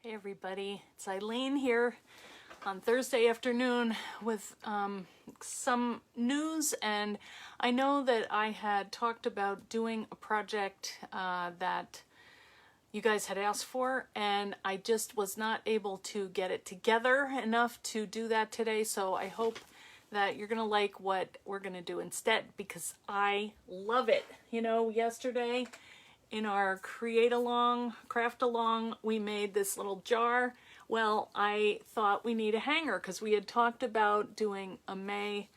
Hey everybody, it's Eileen here on Thursday afternoon with some news, and I know that I had talked about doing a project that you guys had asked for, and I just was not able to get it together enough to do that today, so I hope that you're gonna like what we're gonna do instead, because I love it. You know, yesterday in our Craftalong, we made this little jar. Well, I thought we need a hanger because we had talked about doing a May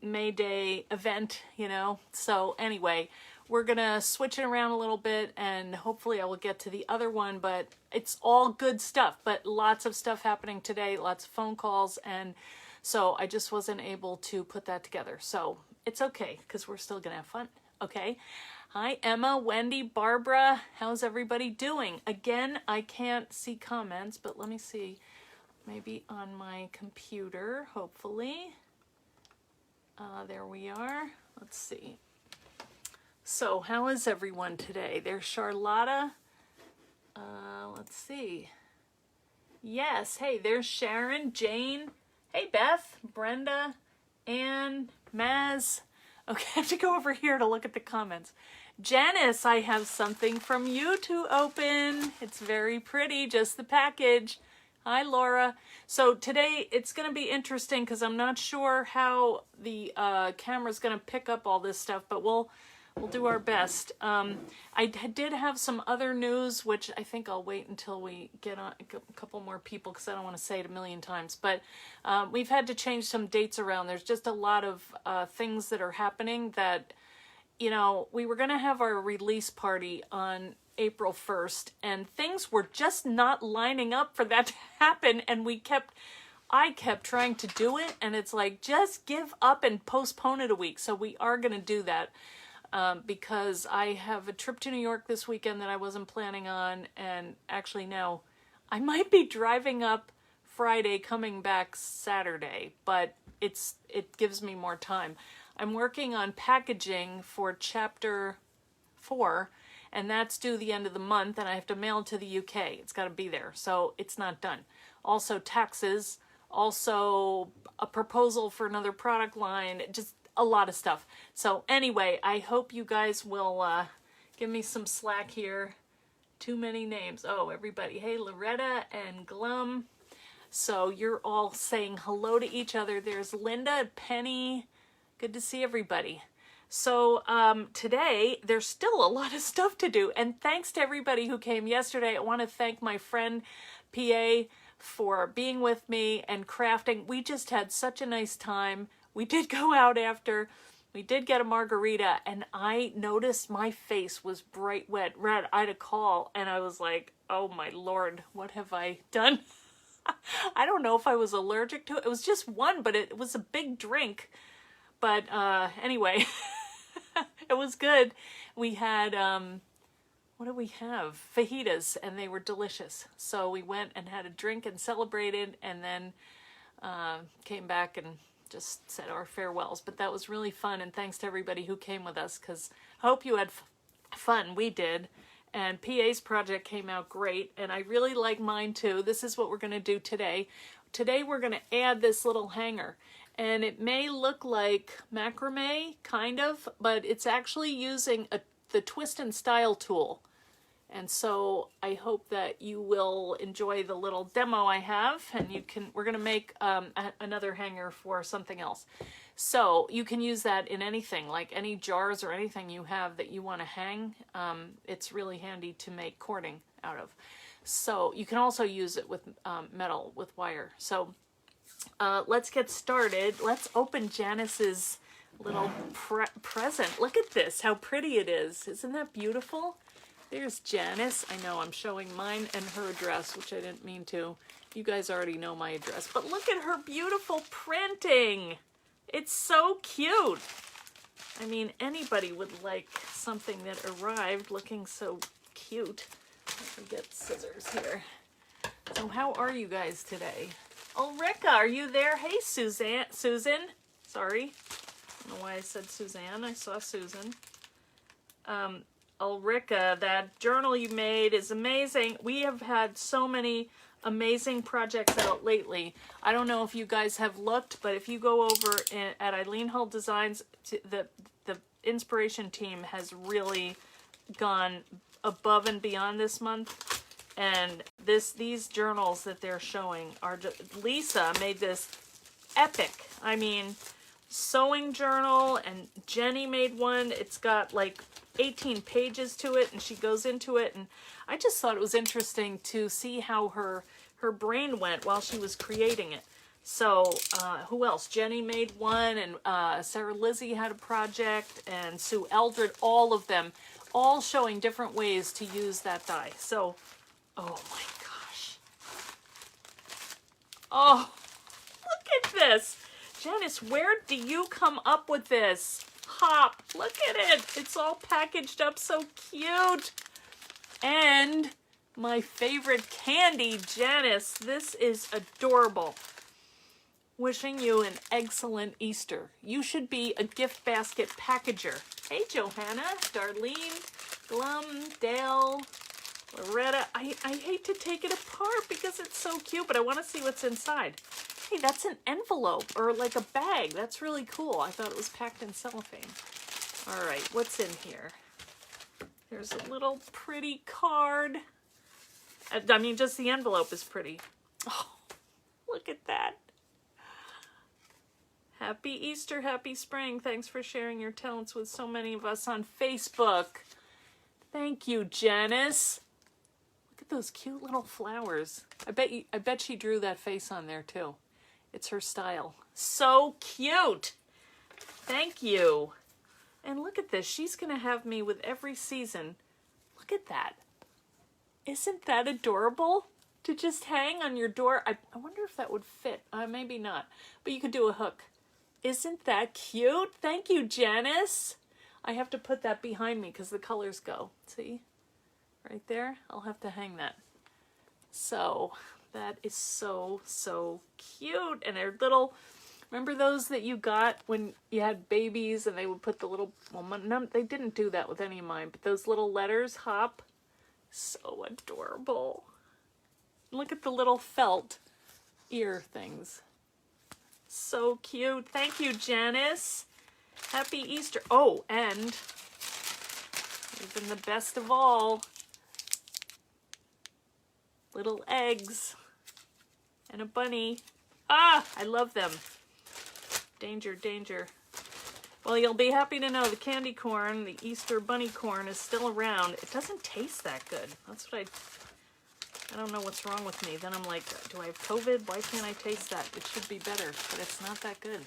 Day event, you know. So anyway, we're gonna switch it around a little bit and hopefully I will get to the other one, but it's all good stuff, but lots of stuff happening today, lots of phone calls, and so I just wasn't able to put that together. So it's okay because we're still gonna have fun, okay? Hi, Emma, Wendy, Barbara. How's everybody doing? Again, I can't see comments, but let me see. Maybe on my computer, hopefully. There we are. Let's see. So, how is everyone today? There's Charlotta. Let's see. Yes, hey, there's Sharon, Jane. Hey, Beth, Brenda, Ann, Maz. Okay, I have to go over here to look at the comments. Janis, I have something from you to open. It's very pretty, just the package. Hi, Laura. So today it's going to be interesting because I'm not sure how the camera's going to pick up all this stuff, but we'll do our best. I did have some other news, which I think I'll wait until we get on a couple more people because I don't want to say it a million times. But we've had to change some dates around. There's just a lot of things that are happening that, you know, we were going to have our release party on April 1st, and things were just not lining up for that to happen, and I kept trying to do it, and it's like, just give up and postpone it a week. So we are going to do that. Because I have a trip to New York this weekend that I wasn't planning on, and actually now I might be driving up Friday, coming back Saturday, but it gives me more time. I'm working on packaging for chapter 4, and that's due the end of the month, and I have to mail it to the UK. It's got to be there, so it's not done. Also taxes, also a proposal for another product line, just a lot of stuff. So anyway, I hope you guys will give me some slack here. Too many names. Oh, everybody. Hey, Loretta and Glum. So you're all saying hello to each other. There's Linda, Penny. Good to see everybody. So today, there's still a lot of stuff to do. And thanks to everybody who came yesterday. I want to thank my friend, PA, for being with me and crafting. We just had such a nice time. We did go out after, we did get a margarita, and I noticed my face was bright red. I had a call, and I was like, oh my Lord, what have I done? I don't know if I was allergic to it. It was just one, but it was a big drink. But anyway, it was good. We had, what did we have? Fajitas, and they were delicious. So we went and had a drink and celebrated, and then came back and just said our farewells. But that was really fun, and thanks to everybody who came with us, because I hope you had fun. We did, and PA's project came out great, and I really like mine too. This is what we're going to do today. Today we're going to add this little hanger, and it may look like macrame, kind of, but it's actually using the Twist and Style tool. And so I hope that you will enjoy the little demo I have, and we're going to make another hanger for something else. So you can use that in anything, like any jars or anything you have that you want to hang. It's really handy to make cording out of. So you can also use it with metal, with wire. So let's get started. Let's open Janis's little present. Look at this, how pretty it is. Isn't that beautiful? There's Janis. I know I'm showing mine and her address, which I didn't mean to. You guys already know my address. But look at her beautiful printing. It's so cute. I mean, anybody would like something that arrived looking so cute. Let me get scissors here. So how are you guys today? Oh, Ricka, are you there? Hey, Susan. Sorry. I don't know why I said Suzanne. I saw Susan. Ulrika, that journal you made is amazing. We have had so many amazing projects out lately. I don't know if you guys have looked, but if you go over at Eileen Hull Designs, the inspiration team has really gone above and beyond this month. And these journals that they're showing are just, Lisa made this epic. I mean, sewing journal, and Jenny made one. It's got like 18 pages to it, and she goes into it, and I just thought it was interesting to see how her brain went while she was creating it. So who else? Jenny made one, and Sarah Lizzie had a project, and Sue Eldred, all of them, all showing different ways to use that die. So, oh my gosh. Oh, look at this. Janis, where do you come up with this? Hop, look at it. It's all packaged up so cute. And my favorite candy, Janis. This is adorable. Wishing you an excellent Easter. You should be a gift basket packager. Hey, Johanna, Darlene, Glum, Dale, Loretta. I hate to take it apart because it's so cute, but I want to see what's inside. Hey, that's an envelope or like a bag. That's really cool. I thought it was packed in cellophane. All right, what's in here? There's a little pretty card. I mean, just the envelope is pretty. Oh, look at that. Happy Easter, happy spring. Thanks for sharing your talents with so many of us on Facebook. Thank you, Janis. Look at those cute little flowers. I bet she drew that face on there too. It's her style. So cute. Thank you. And look at this. She's going to have me with every season. Look at that. Isn't that adorable? To just hang on your door. I wonder if that would fit. Maybe not. But you could do a hook. Isn't that cute? Thank you, Janis. I have to put that behind me because the colors go. See? Right there. I'll have to hang that. So that is so, so cute. And they're little, remember those that you got when you had babies and they would put the little, well, no, they didn't do that with any of mine, but those little letters, hop, so adorable. Look at the little felt ear things. So cute. Thank you, Janis. Happy Easter. Oh, and even the best of all, little eggs and a bunny. Ah, I love them. Danger, danger. Well, you'll be happy to know the candy corn, the Easter bunny corn, is still around. It doesn't taste that good. That's what I don't know what's wrong with me. Then I'm like, do I have COVID? Why can't I taste that? It should be better, but it's not that good.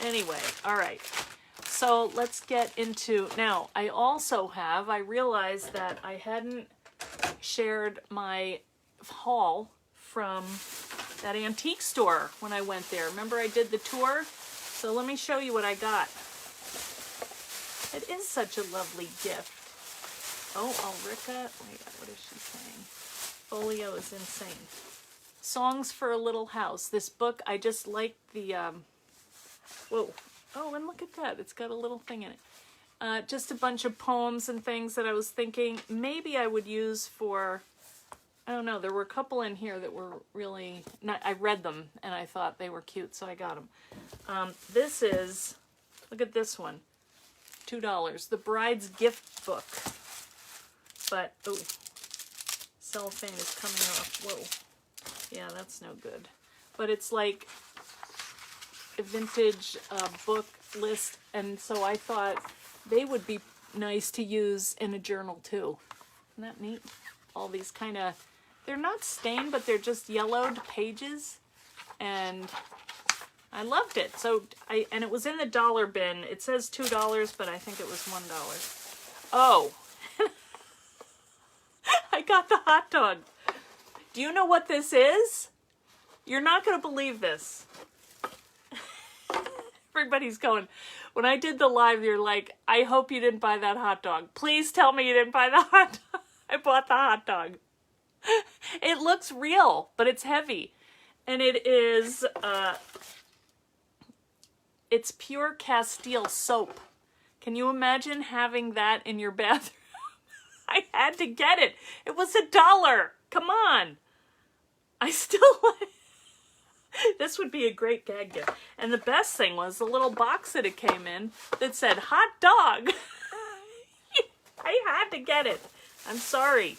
Anyway, all right. So let's get into, now I also have, I realized that I hadn't shared my haul from that antique store when I went there. Remember I did the tour? So let me show you what I got. It is such a lovely gift. Oh, Ulrika, wait, what is she saying? Folio is insane. Songs for a Little House. This book, I just like the, whoa. Oh, and look at that. It's got a little thing in it. Just a bunch of poems and things that I was thinking maybe I would use for, I don't know, there were a couple in here that were really, I read them and I thought they were cute, so I got them. This is, look at this one, $2, The Bride's Gift Book. But, oh, cellophane is coming off. Whoa. Yeah, that's no good. But it's like a vintage book list, and so I thought they would be nice to use in a journal too. Isn't that neat? All these kind of, they're not stained, but they're just yellowed pages, and I loved it. So and it was in the dollar bin. It says $2, but I think it was $1. Oh, I got the hot dog. Do you know what this is? You're not going to believe this. Everybody's going, when I did the live, you're like, I hope you didn't buy that hot dog. Please tell me you didn't buy the hot dog. I bought the hot dog. It looks real, but it's heavy. And it is, it's pure Castile soap. Can you imagine having that in your bathroom? I had to get it. It was $1. Come on. I still like this would be a great gag gift. And the best thing was the little box that it came in that said hot dog. I had to get it. I'm sorry.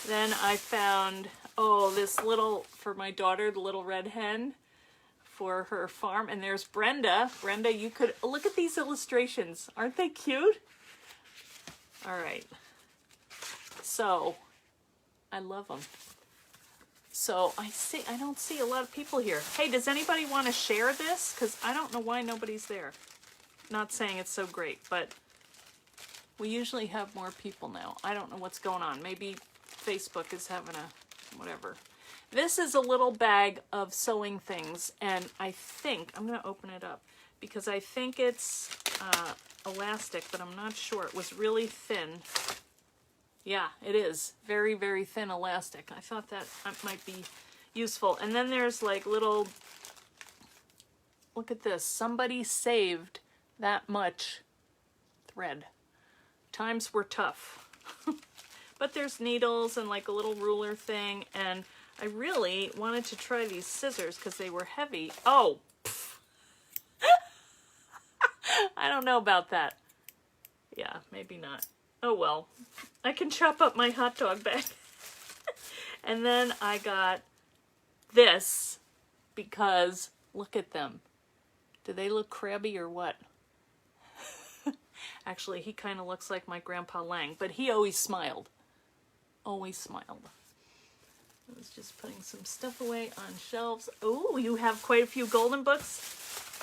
Then I found, oh, this little, for my daughter, the little red hen for her farm. And there's Brenda. Brenda, you could, look at these illustrations. Aren't they cute? All right. So, I love them. So I don't see a lot of people here. Hey, does anybody want to share this? Because I don't know why nobody's there. Not saying it's so great, but we usually have more people now. I don't know what's going on. Maybe Facebook is having a whatever. This is a little bag of sewing things, and I think, I'm going to open it up, because I think it's elastic, but I'm not sure. It was really thin. Yeah, it is. Very, very thin elastic. I thought that might be useful. And then there's like little, look at this. Somebody saved that much thread. Times were tough. But there's needles and like a little ruler thing. And I really wanted to try these scissors because they were heavy. Oh! I don't know about that. Yeah, maybe not. Oh well, I can chop up my hot dog bag. And then I got this because look at them. Do they look crabby or what? Actually, he kind of looks like my Grandpa Lang, but he always smiled. Always smiled. I was just putting some stuff away on shelves. Oh, you have quite a few golden books.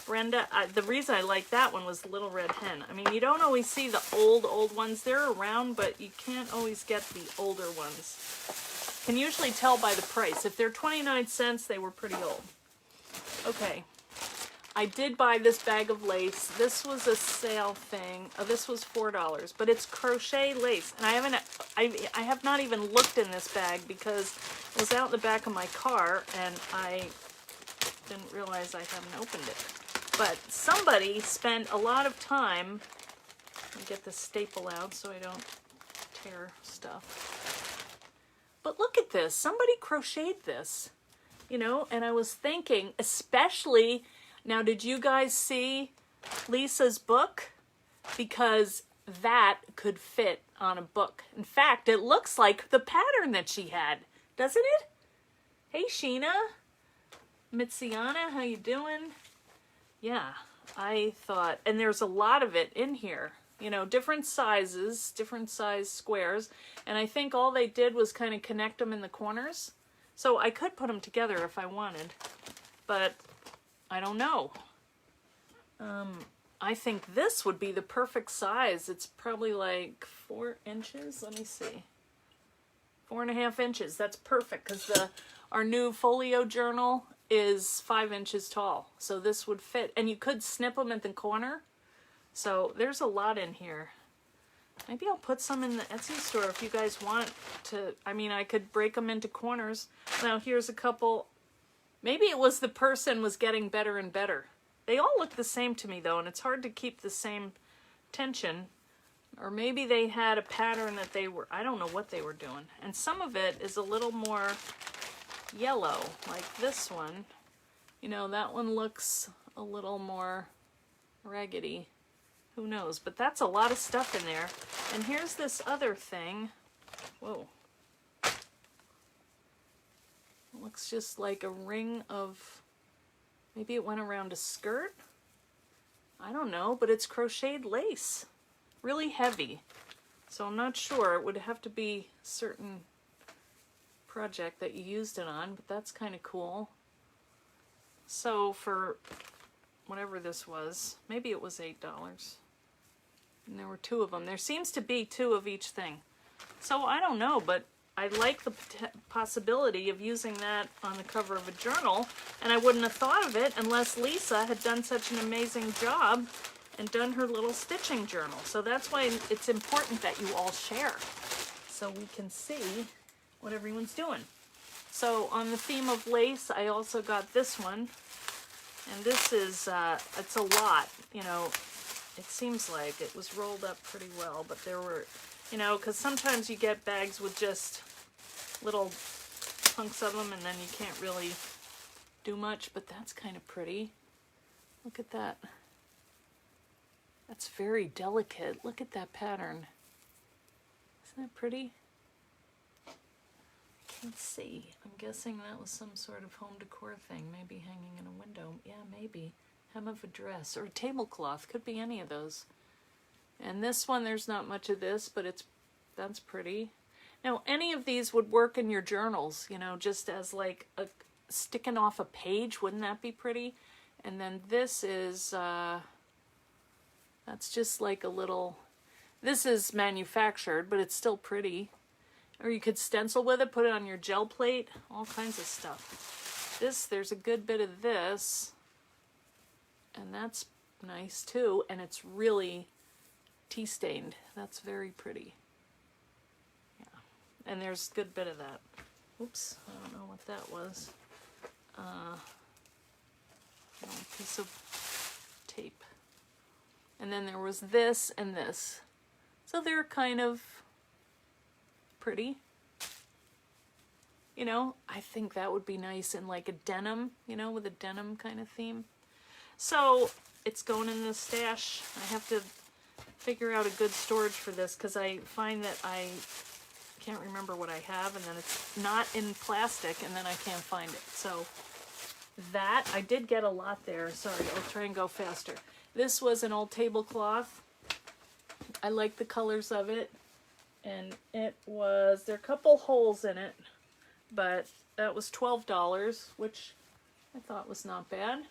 Brenda, the reason I like that one was Little Red Hen. I mean, you don't always see the old ones. They're around, but you can't always get the older ones. Can usually tell by the price. If they're 29 cents, they were pretty old. Okay. I did buy this bag of lace. This was a sale thing. This was $4, but it's crochet lace. And I have not even looked in this bag because it was out in the back of my car and I didn't realize I haven't opened it. But somebody spent a lot of time, let me get the staple out so I don't tear stuff. But look at this, somebody crocheted this, you know, and I was thinking, especially, now did you guys see Lisa's book? Because that could fit on a book. In fact, it looks like the pattern that she had, doesn't it? Hey Sheena, Mitsiana, how you doing? Yeah, I thought, and there's a lot of it in here, you know, different sizes, different size squares, and I think all they did was kind of connect them in the corners. So I could put them together if I wanted, but I don't know. I think this would be the perfect size. It's probably like 4 inches. Let me see. 4.5 inches. That's perfect because our new folio journal is 5 inches tall. So this would fit. And you could snip them at the corner. So there's a lot in here. Maybe I'll put some in the Etsy store if you guys want to. I mean, I could break them into corners. Now here's a couple. Maybe it was the person was getting better and better. They all look the same to me though, and it's hard to keep the same tension. Or maybe they had a pattern that they were, I don't know what they were doing. And some of it is a little more yellow, like this one. You know, that one looks a little more raggedy. Who knows? But that's a lot of stuff in there. And here's this other thing. Whoa. It looks just like a ring of, maybe it went around a skirt? I don't know, but it's crocheted lace. Really heavy. So I'm not sure. It would have to be a certain project that you used it on, but that's kind of cool. So for whatever this was, maybe it was $8. And there were 2 of them. There seems to be 2 of each thing. So I don't know, but I like the possibility of using that on the cover of a journal, and I wouldn't have thought of it unless Lisa had done such an amazing job and done her little stitching journal. So that's why it's important that you all share so we can see what everyone's doing. So on the theme of lace, I also got this one, and this is, it's a lot, you know, it seems like it was rolled up pretty well, but there were You know, because sometimes you get bags with just little hunks of them and then you can't really do much, but that's kind of pretty. Look at that. That's very delicate. Look at that pattern. Isn't that pretty? Let's see. I'm guessing that was some sort of home decor thing. Maybe hanging in a window. Yeah, maybe. Hem of a dress or a tablecloth. Could be any of those. And this one, there's not much of this, but that's pretty. Now, any of these would work in your journals, you know, just as like a sticking off a page. Wouldn't that be pretty? And then this is, that's just like a little, this is manufactured, but it's still pretty. Or you could stencil with it, put it on your gel plate, all kinds of stuff. This, there's a good bit of this, and that's nice too, and it's really tea stained. That's very pretty. Yeah, and there's a good bit of that. Oops, I don't know what that was. A piece of tape. And then there was this and this. So they're kind of pretty. You know, I think that would be nice in like a denim, you know, with a denim kind of theme. So it's going in the stash. I have to figure out a good storage for this because I find that I can't remember what I have and then it's not in plastic and then I can't find it. So that, I did get a lot there. Sorry, I'll try and go faster. This was an old tablecloth. I like the colors of it. And it was, there are a couple holes in it, but that was $12, which I thought was not bad.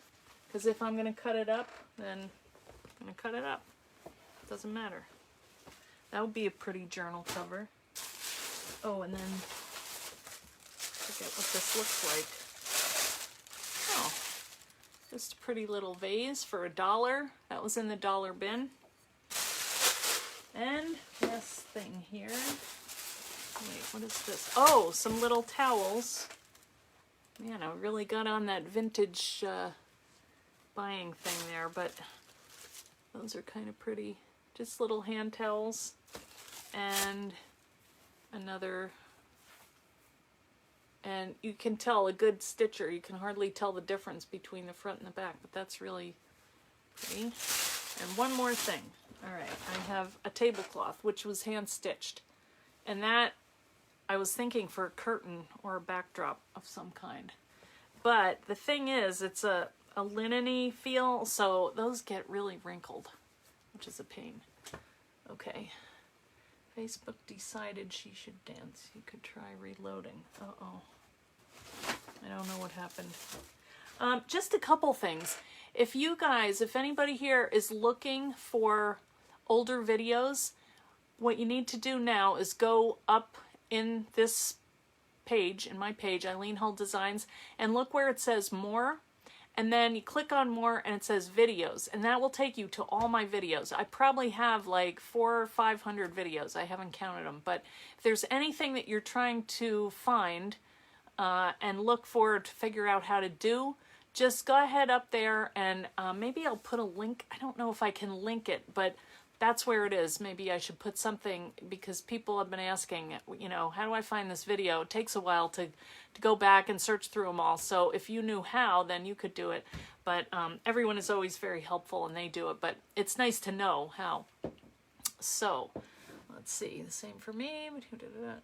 Because if I'm going to cut it up, then I'm going to cut it up. Doesn't matter. That would be a pretty journal cover. Oh, and then, forget what this looks like. Oh, just a pretty little vase for $1. That was in the dollar bin. And this thing here. Wait, what is this? Oh, some little towels. Man, I really got on that vintage buying thing there, but those are kind of pretty. Just little hand towels. And another, and you can tell a good stitcher, you can hardly tell the difference between the front and the back, but that's really pretty. And one more thing. All right, I have a tablecloth, which was hand-stitched. And that, I was thinking for a curtain or a backdrop of some kind. But the thing is, it's a linen-y feel, so those get really wrinkled, which is a pain. Okay. Facebook decided she should dance. You could try reloading. Uh-oh. I don't know what happened. Just a couple things. If you guys, if anybody here is looking for older videos, what you need to do now is go up in this page, in my page, Eileen Hull Designs, and look where it says more, and then you click on more and it says videos, and that will take you to all my videos. I probably have like 400 or 500 videos. I haven't counted them, but if there's anything that you're trying to find and look for to figure out how to do, just go ahead up there and maybe I'll put a link. I don't know if I can link it, but that's where it is. Maybe I should put something, because people have been asking, you know, how do I find this video? It takes a while to go back and search through them all. So if you knew how, then you could do it. But everyone is always very helpful and they do it. But it's nice to know how. So let's see. The same for me.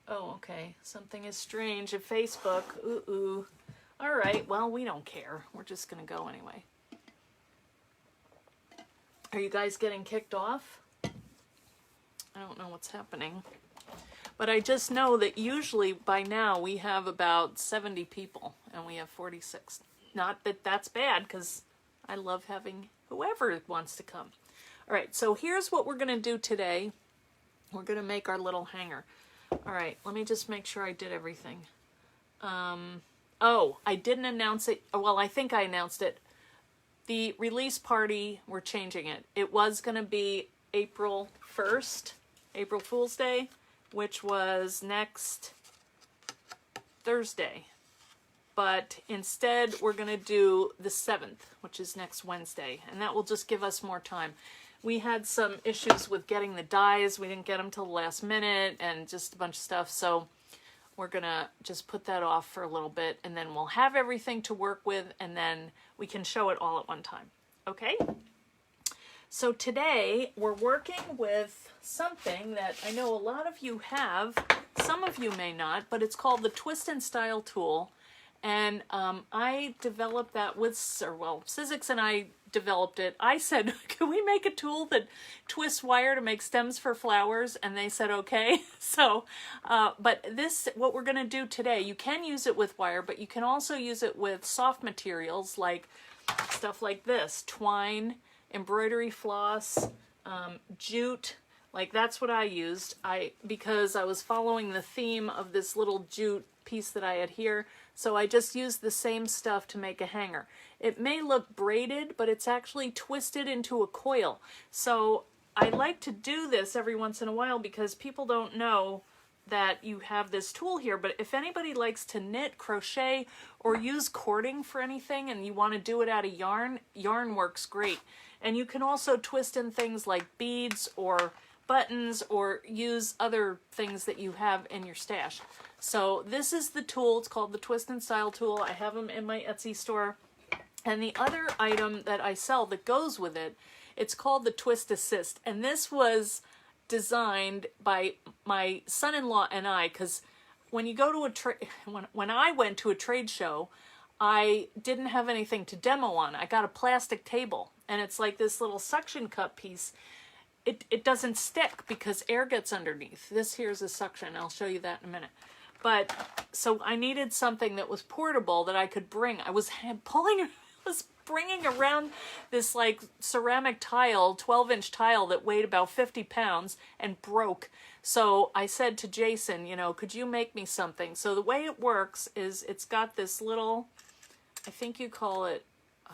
Oh, okay. Something is strange at Facebook. Ooh. All right. Well, we don't care. We're just going to go anyway. Are you guys getting kicked off? I don't know what's happening. But I just know that usually by now we have about 70 people and we have 46. Not that that's bad, because I love having whoever wants to come. All right, so here's what we're going to do today. We're going to make our little hanger. All right, let me just make sure I did everything. Oh, I didn't announce it. Well, I think I announced it. The release party, we're changing it. It was going to be April 1st, April Fool's Day, which was next Thursday. But instead, we're going to do the 7th, which is next Wednesday. And that will just give us more time. we had some issues with getting the dies. We didn't get them till the last minute and just a bunch of stuff. So we're gonna just put that off for a little bit, and then we'll have everything to work with, and then we can show it all at one time. Okay? So today we're working with something that I know a lot of you have, some of you may not, but it's called the Twist and Style tool. And I developed that with, Sizzix and I developed it. I said, can we make a tool that twists wire to make stems for flowers? And they said, okay. So, but this, what we're going to do today, you can use it with wire, but you can also use it with soft materials like stuff like this, twine, embroidery floss, jute. Like that's what I used. Because I was following the theme of this little jute piece that I had here. So I just used the same stuff to make a hanger. It may look braided, but it's actually twisted into a coil. So I like to do this every once in a while because people don't know that you have this tool here. But if anybody likes to knit, crochet, or use cording for anything and you want to do it out of yarn, yarn works great. And you can also twist in things like beads or buttons or use other things that you have in your stash. So this is the tool. It's called the Twist and Style tool. I have them in my Etsy store. And the other item that I sell that goes with it, it's called the Twist Assist. And this was designed by my son-in-law and I, because when you go to when I went to a trade show, I didn't have anything to demo on. I got a plastic table, and it's like this little suction cup piece. It doesn't stick because air gets underneath. This here's a suction. I'll show you that in a minute. But so I needed something that was portable that I could bring. I was bringing around this like ceramic tile, 12-inch tile that weighed about 50 pounds and broke. So I said to Jason, you know, could you make me something? So the way it works is it's got this little, I think you call it a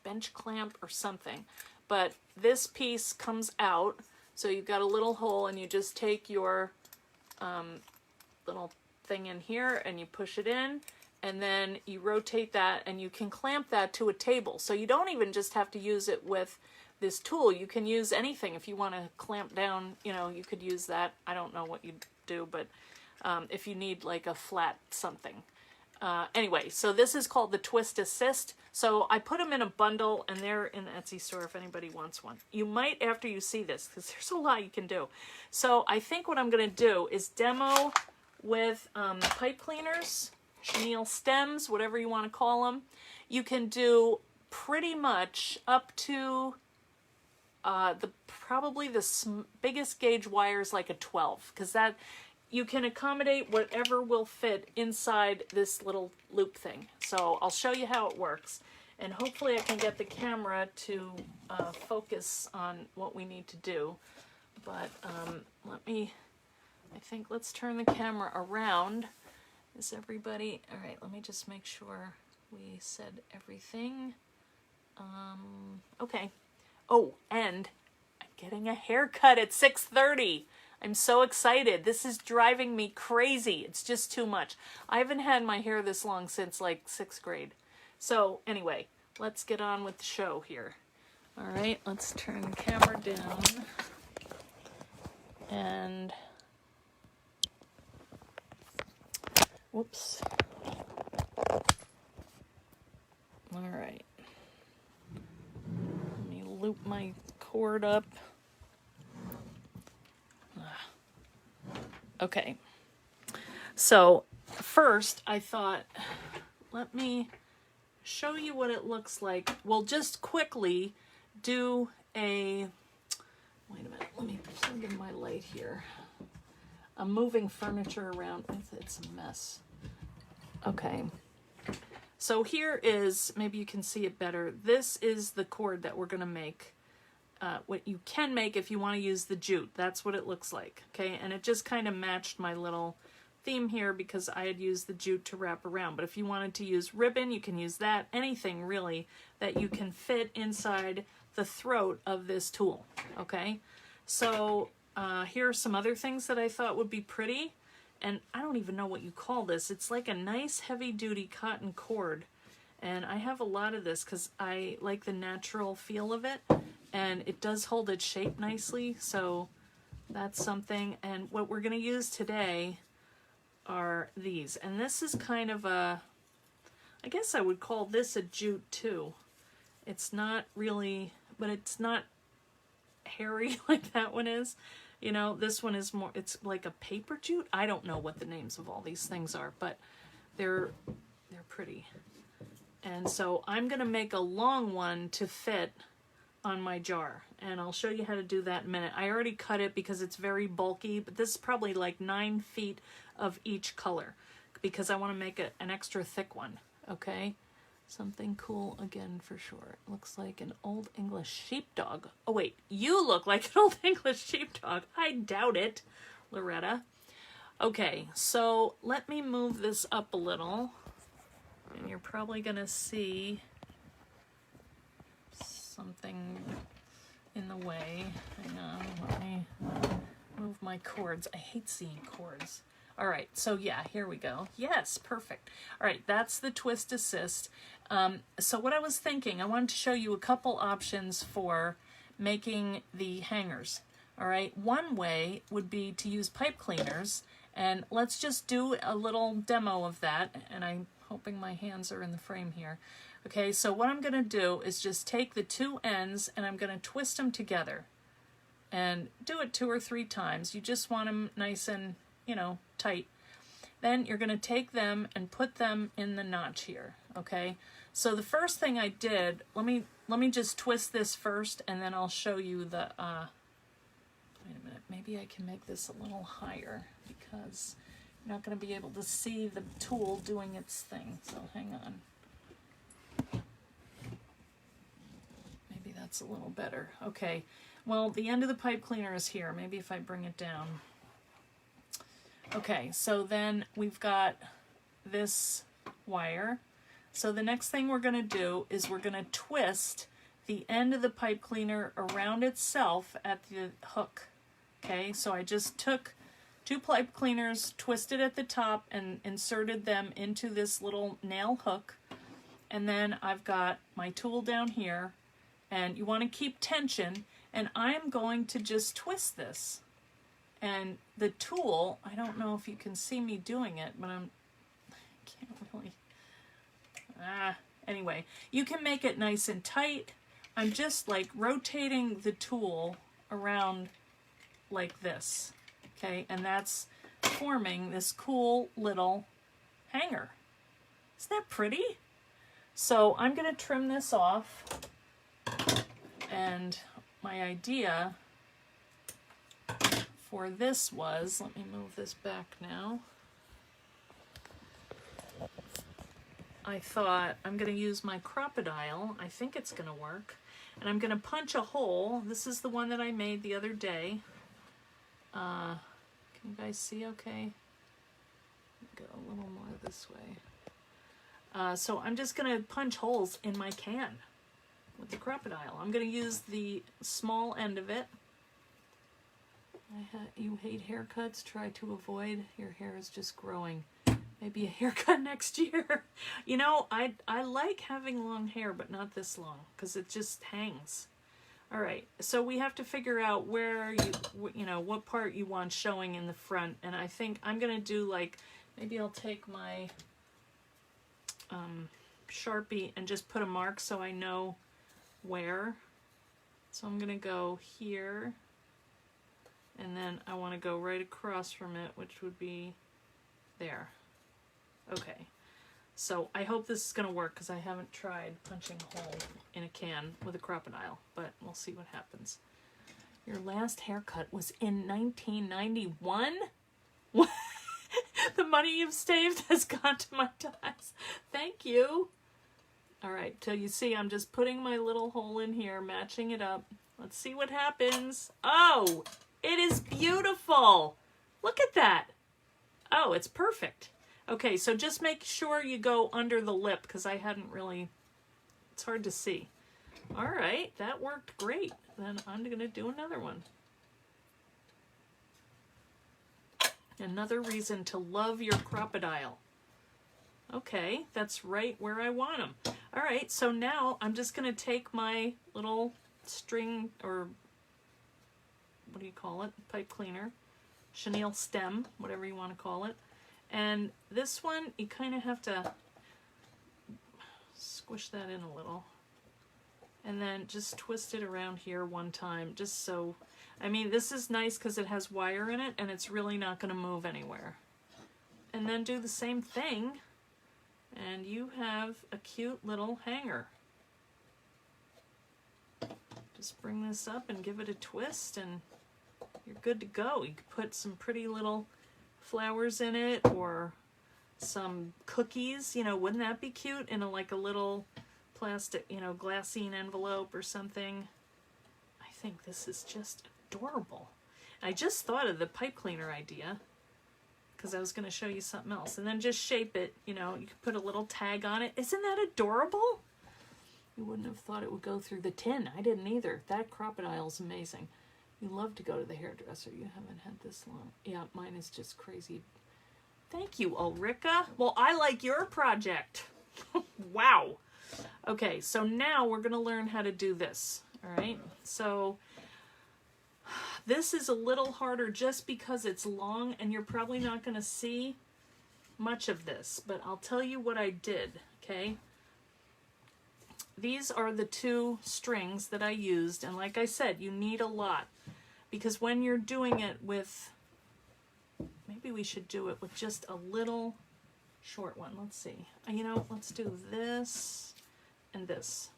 bench clamp or something. But this piece comes out, so you've got a little hole, and you just take your little thing in here and you push it in, and then you rotate that, and you can clamp that to a table. So you don't even just have to use it with this tool. You can use anything. If you want to clamp down, you know, you could use that. I don't know what you do, but if you need like a flat something. Anyway, so this is called the Twist Assist. So I put them in a bundle, and they're in the Etsy store if anybody wants one. You might after you see this, because there's a lot you can do. So I think what I'm going to do is demo with pipe cleaners, chenille stems, whatever you want to call them. You can do pretty much up to probably the biggest gauge wire is like a 12, because that you can accommodate whatever will fit inside this little loop thing. So I'll show you how it works, and hopefully I can get the camera to focus on what we need to do. But let's turn the camera around. Is everybody, all right, let me just make sure we said everything. Okay. Oh, and I'm getting a haircut at 6:30. I'm so excited. This is driving me crazy. It's just too much. I haven't had my hair this long since like 6th grade. So anyway, let's get on with the show here. All right, let's turn the camera down. And, whoops. All right. Let me loop my cord up. Okay, so first I thought, let me show you what it looks like. We'll just quickly do a, wait a minute, let me plug in my light here. I'm moving furniture around, it's a mess. Okay, so here is, maybe you can see it better. This is the cord that we're gonna make. What you can make if you want to use the jute. That's what it looks like, okay? And it just kind of matched my little theme here because I had used the jute to wrap around. But if you wanted to use ribbon, you can use that. Anything, really, that you can fit inside the throat of this tool, okay? So here are some other things that I thought would be pretty. And I don't even know what you call this. It's like a nice heavy-duty cotton cord. And I have a lot of this because I like the natural feel of it. and it does hold its shape nicely, so that's something. And what we're going to use today are these, and this is kind of a, I guess I would call this a jute too. It's not really, but it's not hairy like that one is. You know, this one is more, it's like a paper jute. I don't know what the names of all these things are, but they're pretty. And so I'm going to make a long one to fit on my jar, and I'll show you how to do that in a minute. I already cut it because it's very bulky, but this is probably like 9 feet of each color because I want to make it an extra thick one. Okay, something cool again for sure. It looks like an old English sheepdog. Oh wait, you look like an old English sheepdog. I doubt it, Loretta. Okay, so let me move this up a little, and you're probably gonna see something in the way. Hang on, let me move my cords. I hate seeing cords. All right, so yeah, here we go. Yes, perfect. All right, that's the twist assist. So what I was thinking, I wanted to show you a couple options for making the hangers. All right, one way would be to use pipe cleaners, and let's just do a little demo of that, and I'm hoping my hands are in the frame here. Okay, so what I'm gonna do is just take the two ends and I'm gonna twist them together and do it 2 or 3 times. You just want them nice and, you know, tight. Then you're gonna take them and put them in the notch here, okay? So the first thing I did, let me just twist this first, and then I'll show you the, wait a minute, maybe I can make this a little higher because you're not gonna be able to see the tool doing its thing, so hang on. Maybe that's a little better. Okay, well, the end of the pipe cleaner is here. Maybe if I bring it down. Okay, so then we've got this wire. So the next thing we're gonna do is we're gonna twist the end of the pipe cleaner around itself at the hook. Okay, so I just took 2 pipe cleaners, twisted at the top, and inserted them into this little nail hook. And then I've got my tool down here, and you want to keep tension, and I'm going to just twist this. And the tool, I don't know if you can see me doing it, but I can't really, anyway, you can make it nice and tight. I'm just like rotating the tool around like this, okay, and that's forming this cool little hanger. Isn't that pretty? So I'm going to trim this off, and my idea for this was, let me move this back now. I thought I'm going to use my Crocodile. I think it's going to work. And I'm going to punch a hole. This is the one that I made the other day. Can you guys see okay? Go a little more this way. So I'm just going to punch holes in my can with the Crocodile. I'm going to use the small end of it. You hate haircuts, try to avoid. Your hair is just growing. Maybe a haircut next year. You know, I like having long hair, but not this long, because it just hangs. All right, so we have to figure out where you know, what part you want showing in the front. And I think I'm going to do like, maybe I'll take my Sharpie and just put a mark so I know where. So I'm going to go here. And then I want to go right across from it, which would be there. Okay, so I hope this is going to work because I haven't tried punching a hole in a can with a Crocodile, but we'll see what happens. Your last haircut was in 1991? The money you've saved has gone to my ties. Thank you. All right, so you see I'm just putting my little hole in here, matching it up. Let's see what happens. Oh! It is beautiful. Look at that. Oh, it's perfect. Okay, so just make sure you go under the lip because I hadn't really, it's hard to see. All right, that worked great. Then I'm going to do another one. Another reason to love your Crocodile. Okay, that's right where I want them. All right, so now I'm just going to take my little string, or what do you call it? Pipe cleaner. Chenille stem, whatever you want to call it. And this one, you kind of have to squish that in a little. And then just twist it around here one time, just so, I mean, this is nice because it has wire in it and it's really not going to move anywhere. And then do the same thing, and you have a cute little hanger. Just bring this up and give it a twist and you're good to go. You could put some pretty little flowers in it, or some cookies, you know, wouldn't that be cute, in a, like a little plastic, you know, glassine envelope or something. I think this is just adorable. I just thought of the pipe cleaner idea because I was going to show you something else. And then just shape it, you know, you could put a little tag on it. Isn't that adorable? You wouldn't have thought it would go through the tin. I didn't either. That crocodile's amazing. You love to go to the hairdresser. You haven't had this long. Yeah, mine is just crazy. Thank you, Ulrika. Well, I like your project. Wow. Okay, so now we're going to learn how to do this. All right, so this is a little harder just because it's long and you're probably not going to see much of this, but I'll tell you what I did, okay? These are the 2 strings that I used, and like I said, you need a lot because when you're doing it with, maybe we should do it with just a little short one. Let's see. You know, let's do this and this.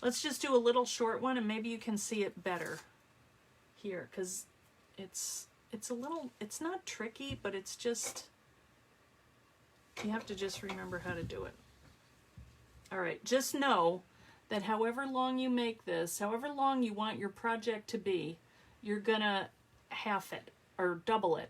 Let's just do a little short one and maybe you can see it better here, because it's a little, it's not tricky, but it's just, you have to just remember how to do it. All right, just know that however long you make this, however long you want your project to be, you're gonna half it or double it.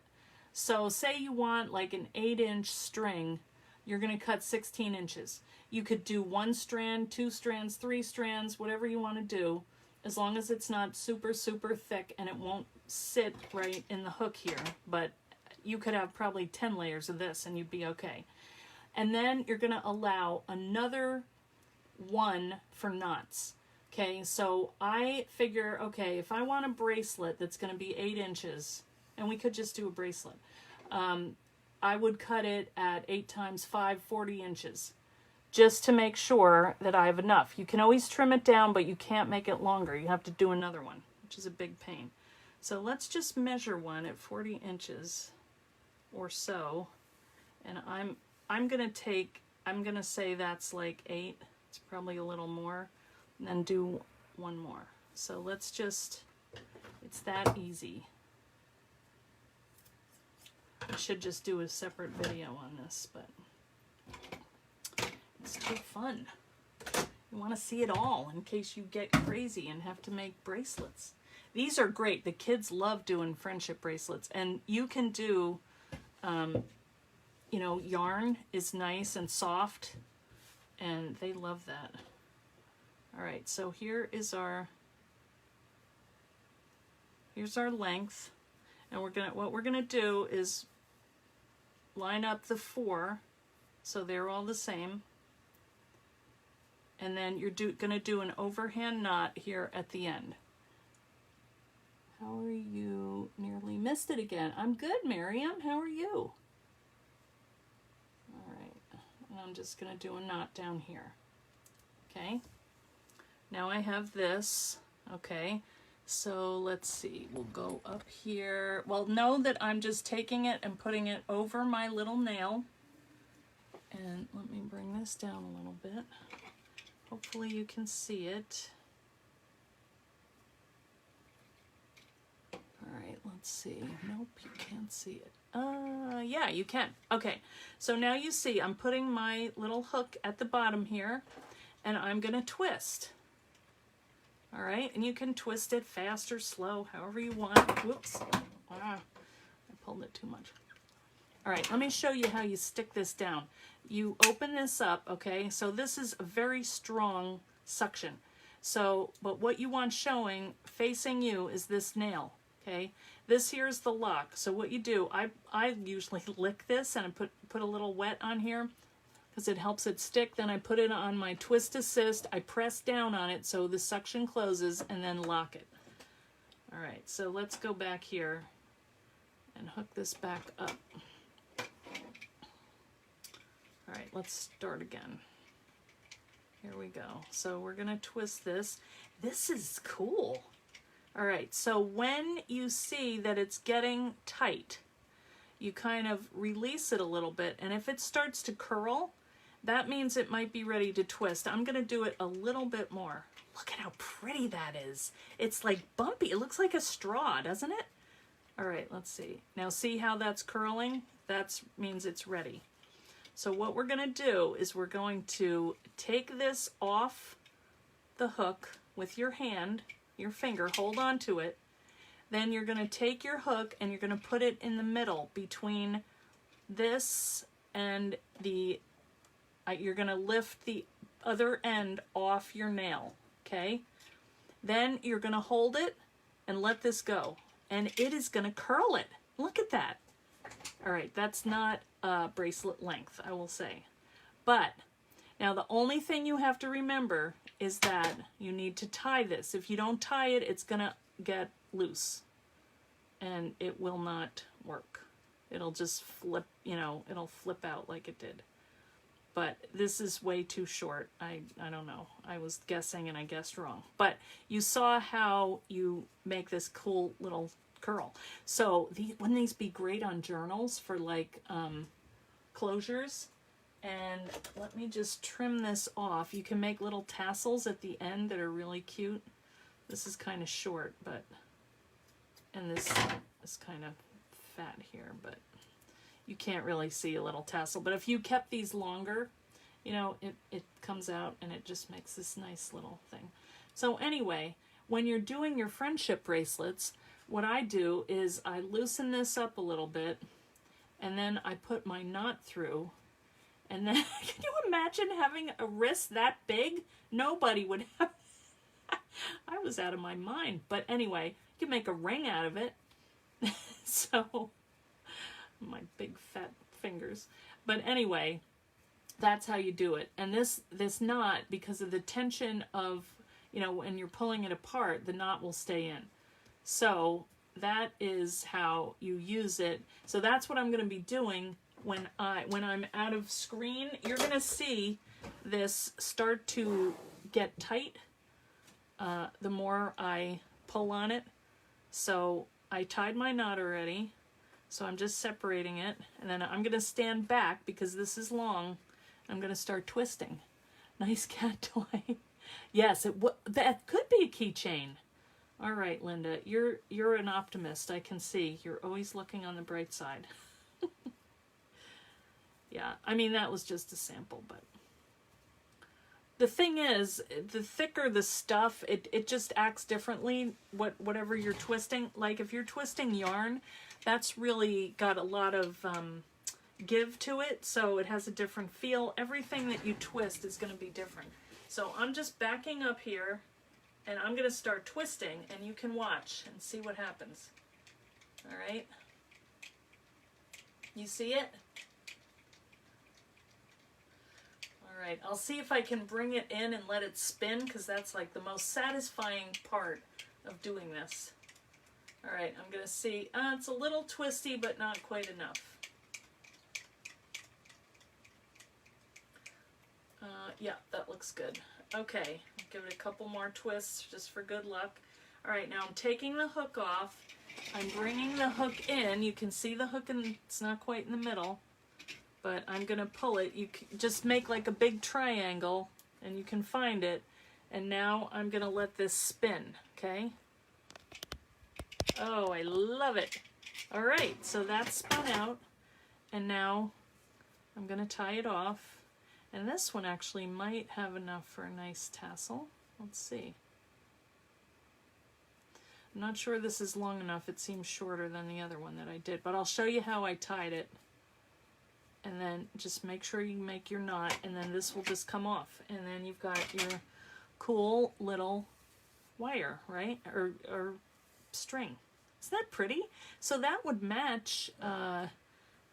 So say you want like an 8-inch string, you're gonna cut 16 inches. You could do 1 strand, 2 strands, 3 strands, whatever you want to do, as long as it's not super, super thick and it won't sit right in the hook here. But you could have probably 10 layers of this and you'd be okay. And then you're gonna allow another 1 for knots. Okay, so I figure, okay, if I want a bracelet that's going to be 8 inches, and we could just do a bracelet, I would cut it at 8 times 5, 40 inches, just to make sure that I have enough. You can always trim it down, but you can't make it longer. You have to do another one, which is a big pain. So let's just measure one at 40 inches or so, and I'm going to say that's like 8. It's probably a little more, and then do 1 more. So let's just, it's that easy. I should just do a separate video on this, but it's too fun. You want to see it all in case you get crazy and have to make bracelets. These are great. The kids love doing friendship bracelets, and you can do, you know, yarn is nice and soft, and they love that. All right, so here is here's our length, and what we're gonna do is line up the 4 so they're all the same, and then you're gonna do an overhand knot here at the end. How are you? Nearly missed it again. I'm good, Miriam. How are you? All right, and I'm just gonna do a knot down here. Okay. Now I have this, okay, so let's see, we'll go up here. Well, know that I'm just taking it and putting it over my little nail. And let me bring this down a little bit. Hopefully you can see it. All right, let's see. Nope, you can't see it. Yeah, you can. Okay, so now you see I'm putting my little hook at the bottom here, and I'm gonna twist. All right, and you can twist it fast or slow, however you want. Whoops, I pulled it too much. All right, let me show you how you stick this down. You open this up, okay? So this is a very strong suction. So, but what you want showing, facing you, is this nail, okay? This here is the lock. So what you do, I usually lick this and I put a little wet on here. because it helps it stick. Then I put it on my twist assist. I press down on it so the suction closes and then lock it. All right, so let's go back here and hook this back up. All right, let's start again. Here we go. So we're gonna twist this. This is cool. All right, so when you see that it's getting tight, you kind of release it a little bit, and if it starts to curl, that means it might be ready to twist. I'm gonna do it a little bit more. Look at how pretty that is. It's like bumpy. It looks like a straw, doesn't it? All right, let's see. Now see how that's curling? That means it's ready. So what we're gonna do is we're going to take this off the hook with your hand, your finger, hold on to it. Then you're gonna take your hook and you're gonna put it in the middle between this and the, you're gonna lift the other end off your nail, okay? Then you're gonna hold it and let this go. And it is gonna curl it. Look at that. All right, that's not bracelet length, I will say. But now the only thing you have to remember is that you need to tie this. If you don't tie it, it's gonna get loose and it will not work. It'll just flip, you know, it'll flip out like it did. But this is way too short. I don't know. I was guessing and I guessed wrong. But you saw how you make this cool little curl. So wouldn't these be great on journals for like closures? And let me just trim this off. You can make little tassels at the end that are really cute. This is kind of short, but, and this is kind of fat here, but you can't really see a little tassel. But if you kept these longer, you know, it comes out and it just makes this nice little thing. So anyway, when you're doing your friendship bracelets, what I do is I loosen this up a little bit and then I put my knot through. And then, can you imagine having a wrist that big? Nobody would have. I was out of my mind. But anyway, you can make a ring out of it. So, my big fat fingers. But anyway, that's how you do it. And this knot, because of the tension of, you know, when you're pulling it apart, the knot will stay in. So, that is how you use it. So that's what I'm going to be doing when I'm out of screen. You're gonna see this start to get tight the more I pull on it. So I tied my knot already, so I'm just separating it, and then I'm gonna stand back because this is long. I'm gonna start twisting. Nice cat toy. Yes, that could be a keychain. All right, Linda, you're an optimist. I can see you're always looking on the bright side. Yeah, I mean, that was just a sample, but the thing is, the thicker the stuff, it just acts differently, whatever you're twisting. Like, if you're twisting yarn, that's really got a lot of give to it, so it has a different feel. Everything that you twist is going to be different. So I'm just backing up here, and I'm going to start twisting, and you can watch and see what happens. All right? You see it? All right, I'll see if I can bring it in and let it spin, because that's like the most satisfying part of doing this. All right, I'm going to see. It's a little twisty, but not quite enough. Yeah, that looks good. Okay, give it a couple more twists just for good luck. All right, now I'm taking the hook off. I'm bringing the hook in. You can see the hook, and it's not quite in the middle. But I'm going to pull it. You can just make like a big triangle, and you can find it. And now I'm going to let this spin, okay? Oh, I love it. All right, so that's spun out. And now I'm going to tie it off. And this one actually might have enough for a nice tassel. Let's see. I'm not sure this is long enough. It seems shorter than the other one that I did. But I'll show you how I tied it. And then just make sure you make your knot, and then this will just come off. And then you've got your cool little wire, right? Or string. Isn't that pretty? So that would match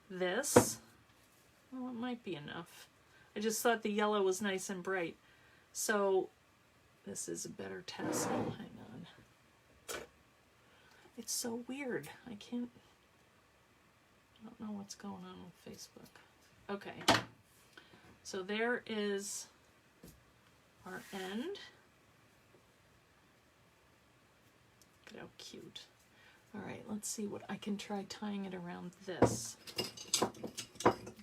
this. Well, it might be enough. I just thought the yellow was nice and bright. So this is a better tassel. Hang on. It's so weird. I don't know what's going on with Facebook. Okay. So there is our end. Look at how cute. All right, let's see what I can try tying it around this.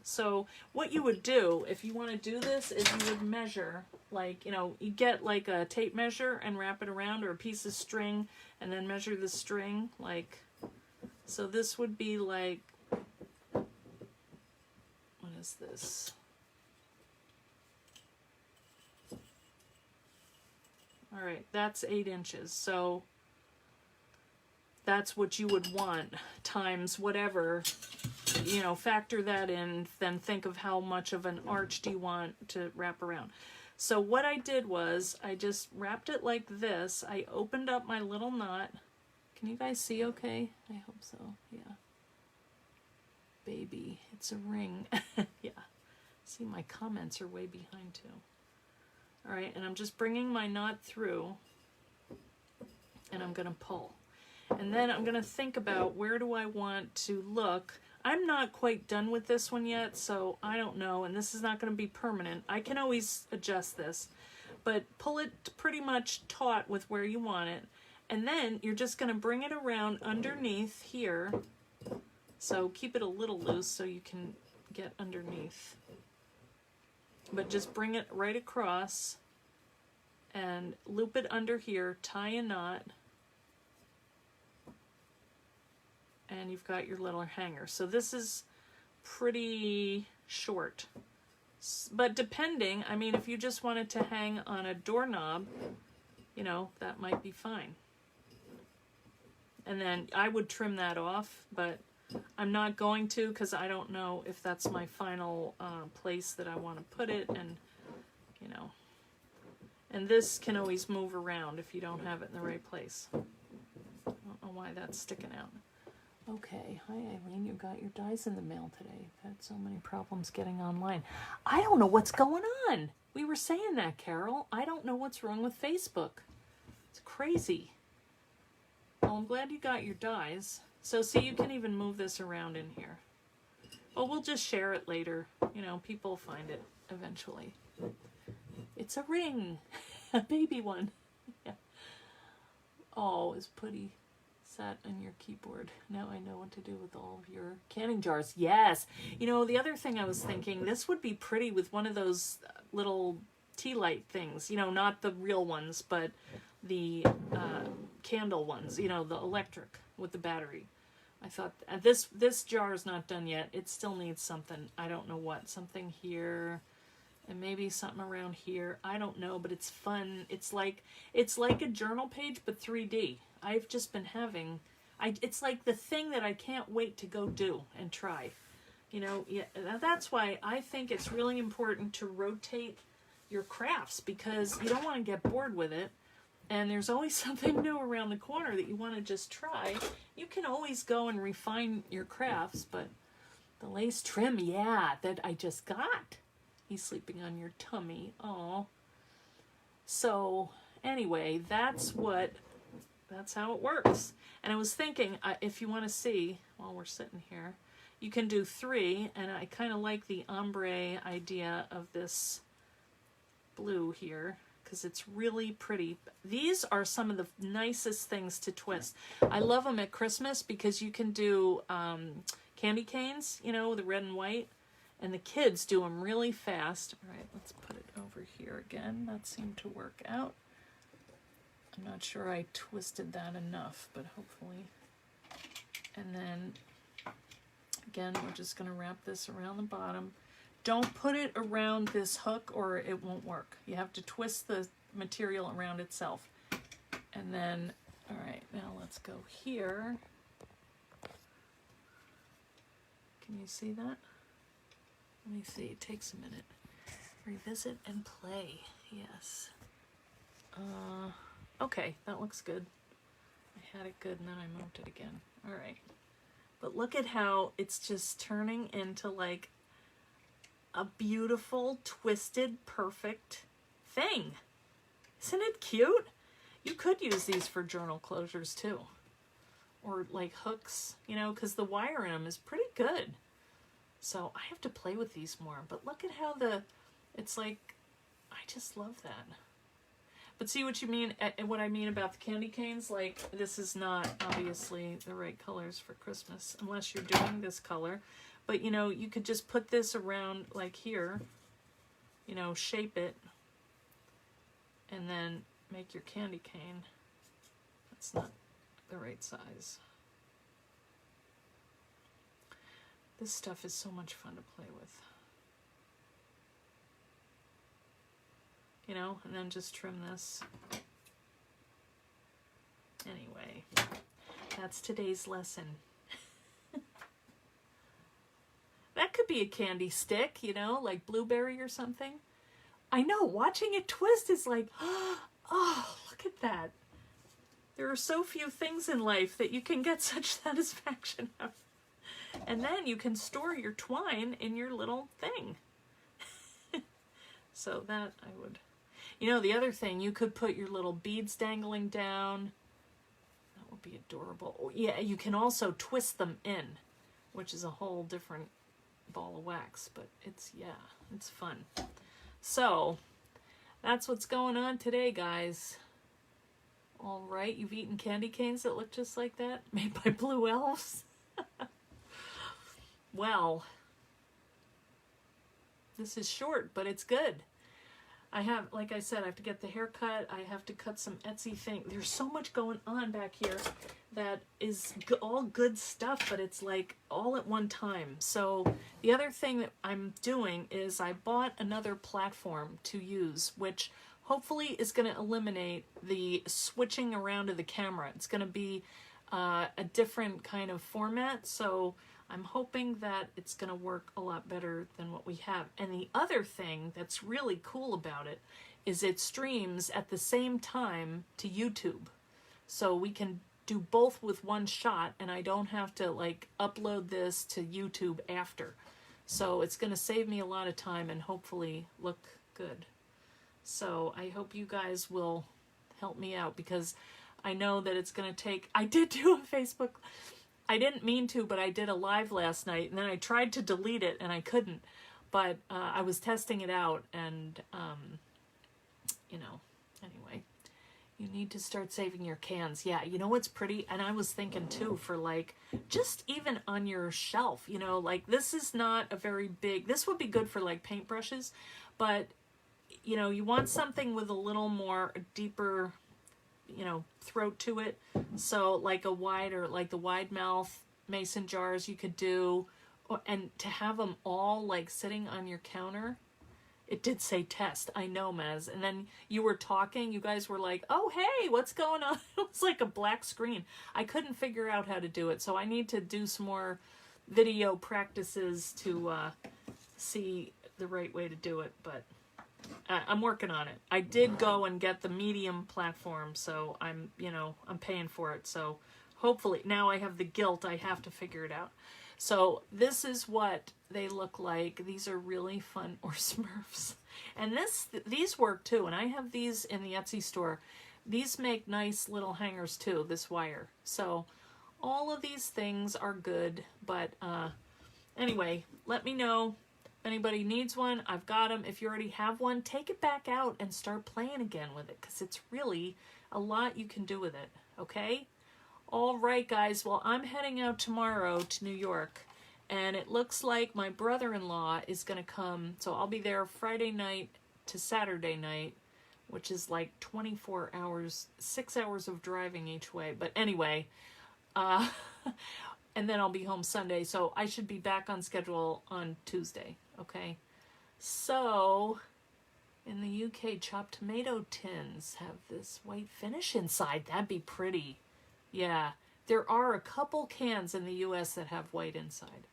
So what you would do if you want to do this is you would measure, like, you know, you get like a tape measure and wrap it around, or a piece of string and then measure the string, like, so this would be like, what is this? All right, that's 8 inches. So that's what you would want times whatever, you know, factor that in, then think of how much of an arch do you want to wrap around. So what I did was I just wrapped it like this. I opened up my little knot. Can you guys see okay? I hope so. Yeah. Baby, it's a ring. Yeah. See, my comments are way behind too. All right, and I'm just bringing my knot through, and I'm going to pull. And then I'm going to think about where do I want to look. I'm not quite done with this one yet, so I don't know, and this is not going to be permanent. I can always adjust this, but pull it pretty much taut with where you want it. And then you're just going to bring it around underneath here. So keep it a little loose so you can get underneath. But just bring it right across and loop it under here, tie a knot, and you've got your little hanger. So this is pretty short. But depending, I mean, if you just wanted to hang on a doorknob, you know, that might be fine. And then I would trim that off, but I'm not going to because I don't know if that's my final place that I want to put it, and you know, and this can always move around if you don't have it in the right place. I don't know why that's sticking out. Okay, hi Eileen, you got your dies in the mail today. I've had so many problems getting online. I don't know what's going on. We were saying that, Carol. I don't know what's wrong with Facebook. It's crazy. Well, I'm glad you got your dies. So see, you can even move this around in here. Well, we'll just share it later. You know, people find it eventually. It's a ring. A baby one. Yeah. Oh, it's pretty. Sat on your keyboard. Now I know what to do with all of your canning jars. Yes. You know, the other thing I was thinking, this would be pretty with one of those little tea light things. You know, not the real ones, but the candle ones. You know, the electric with the battery. I thought this jar is not done yet. It still needs something. I don't know what. Something here, and maybe something around here. I don't know, but it's fun. It's like a journal page, but 3D. I've just been having, it's like the thing that I can't wait to go do and try. You know, yeah, that's why I think it's really important to rotate your crafts, because you don't want to get bored with it. And there's always something new around the corner that you want to just try. You can always go and refine your crafts, but the lace trim, yeah, that I just got. He's sleeping on your tummy. Oh. So anyway, that's how it works. And I was thinking, if you want to see, while we're sitting here, you can do 3, and I kind of like the ombre idea of this blue here, because it's really pretty. These are some of the nicest things to twist. I love them at Christmas because you can do candy canes, you know, the red and white, and the kids do them really fast. All right, let's put it over here again. That seemed to work out. I'm not sure I twisted that enough, but hopefully. And then, again, we're just going to wrap this around the bottom. Don't put it around this hook or it won't work. You have to twist the material around itself. And then, all right, now let's go here. Can you see that? Let me see, it takes a minute. Revisit and play, yes. Okay, that looks good. I had it good and then I moved it again. All right. But look at how it's just turning into like a beautiful, twisted, perfect thing. Isn't it cute? You could use these for journal closures too. Or like hooks, you know, because the wire in them is pretty good. So I have to play with these more. But look at how it's like, I just love that. But see what you mean, what I mean about the candy canes? Like, this is not obviously the right colors for Christmas, unless you're doing this color. But, you know, you could just put this around, like here, you know, shape it, and then make your candy cane. That's not the right size. This stuff is so much fun to play with. You know, and then just trim this. Anyway, that's today's lesson. That could be a candy stick, you know, like blueberry or something. I know, watching it twist is like, oh, look at that. There are so few things in life that you can get such satisfaction out of. And then you can store your twine in your little thing. So that I would... You know, the other thing, you could put your little beads dangling down. That would be adorable. Yeah, you can also twist them in, which is a whole different ball of wax. But it's, yeah, it's fun. So, that's what's going on today, guys. All right, you've eaten candy canes that look just like that? Made by blue elves? Well, this is short, but it's good. I have, like I said, I have to get the haircut. I have to cut some Etsy thing. There's so much going on back here that is all good stuff, but it's like all at one time. So the other thing that I'm doing is I bought another platform to use, which hopefully is going to eliminate the switching around of the camera. It's going to be a different kind of format. So I'm hoping that it's going to work a lot better than what we have. And the other thing that's really cool about it is it streams at the same time to YouTube. So we can do both with one shot, and I don't have to like upload this to YouTube after. So it's going to save me a lot of time and hopefully look good. So I hope you guys will help me out, because I know that it's going to take... I did do a Facebook... I didn't mean to, but I did a live last night, and then I tried to delete it, and I couldn't. But I was testing it out, and, you know, anyway. You need to start saving your cans. Yeah, you know what's pretty? And I was thinking, too, for, like, just even on your shelf, you know, like, this is not a very big... This would be good for, like, paintbrushes, but, you know, you want something with a little more deeper... you know, throat to it. So like a wider, like the wide mouth mason jars you could do, and to have them all like sitting on your counter. It did say test, I know, Maz. And then you were talking, you guys were like, oh, hey, what's going on? It was like a black screen. I couldn't figure out how to do it. So I need to do some more video practices to see the right way to do it. But I'm working on it. I did go and get the medium platform, so I'm, you know, I'm paying for it. So hopefully now I have the guilt. I have to figure it out. So this is what they look like. These are really fun, or Smurfs. And these work too. And I have these in the Etsy store. These make nice little hangers too, this wire. So all of these things are good. But anyway, let me know. Anybody needs one, I've got them. If you already have one, take it back out and start playing again with it, because it's really a lot you can do with it, okay? All right, guys. Well, I'm heading out tomorrow to New York, and it looks like my brother-in-law is going to come. So I'll be there Friday night to Saturday night, which is like 24 hours, 6 hours of driving each way. But anyway, and then I'll be home Sunday, so I should be back on schedule on Tuesday. Okay, so in the UK, chopped tomato tins have this white finish inside. That'd be pretty. Yeah, there are a couple cans in the US that have white inside.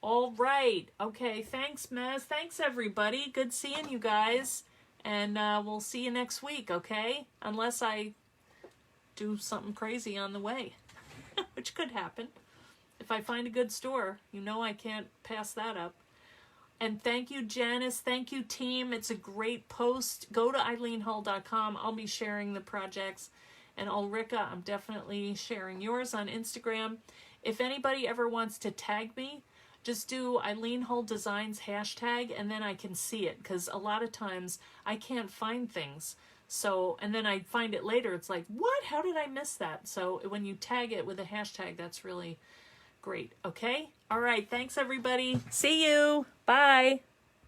All right. Okay, thanks, Maz. Thanks, everybody. Good seeing you guys. And we'll see you next week, okay? Unless I do something crazy on the way, which could happen. If I find a good store, you know I can't pass that up. And thank you, Janice. Thank you, team. It's a great post. Go to eileenhull.com. I'll be sharing the projects. And Ulrika, I'm definitely sharing yours on Instagram. If anybody ever wants to tag me, just do Eileen Hull Designs hashtag, and then I can see it, because a lot of times I can't find things. So, and then I find it later. It's like, what? How did I miss that? So when you tag it with a hashtag, that's really great. Okay? All right. Thanks, everybody. See you. Bye.